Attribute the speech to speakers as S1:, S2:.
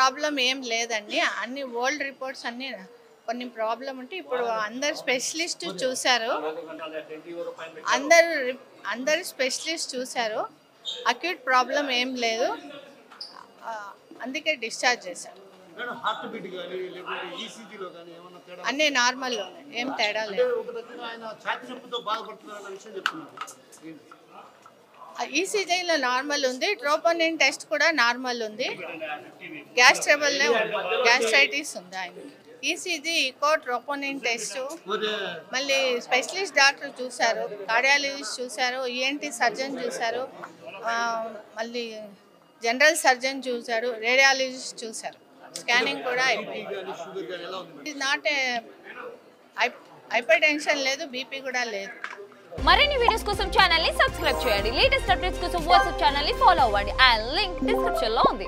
S1: Problem ఏం లేదండి. అన్ని ఓల్డ్ రిపోర్ట్స్ అన్నీ కొన్ని ప్రాబ్లం ఉంటే ఇప్పుడు అందరు స్పెషలిస్ట్ చూశారు. అందరు స్పెషలిస్ట్ చూశారు. అక్యూట్ ప్రాబ్లం ఏం లేదు. అందుకే డిశ్చార్జ్ చేశారు. అన్నీ నార్మల్లో ఉన్నాయి, ఏం తేడా లేదు. ఈసీజీలో నార్మల్ ఉంది. ట్రోపోనిన్ టెస్ట్ కూడా నార్మల్ ఉంది. గ్యాస్ ట్రబుల్ గ్యాస్ట్రైటిస్ ఉంది ఆయన. ఈసీజీ ఈకో ట్రోపోనిన్ టెస్ట్ మళ్ళీ స్పెషలిస్ట్ డాక్టర్ చూశారు, కార్డియాలజిస్ట్ చూశారు, ఈఎన్టీ సర్జన్ చూశారు, మళ్ళీ జనరల్ సర్జన్ చూశారు, రేడియాలజిస్ట్ చూశారు. స్కానింగ్ కూడా అయిపోయింది. ఇది నాట్ హైపర్ టెన్షన్ లేదు, బీపీ కూడా లేదు.
S2: మరిన్ని వీడియోస్ కోసం ఛానల్ ని సబ్స్క్రైబ్ చేయండి. లేటెస్ట్ అప్డేట్స్ కోసం వాట్సాప్ ఛానల్ ని ఫాలో అవ్వండి. ఆ లింక్ డిస్క్రిప్షన్ లో ఉంది.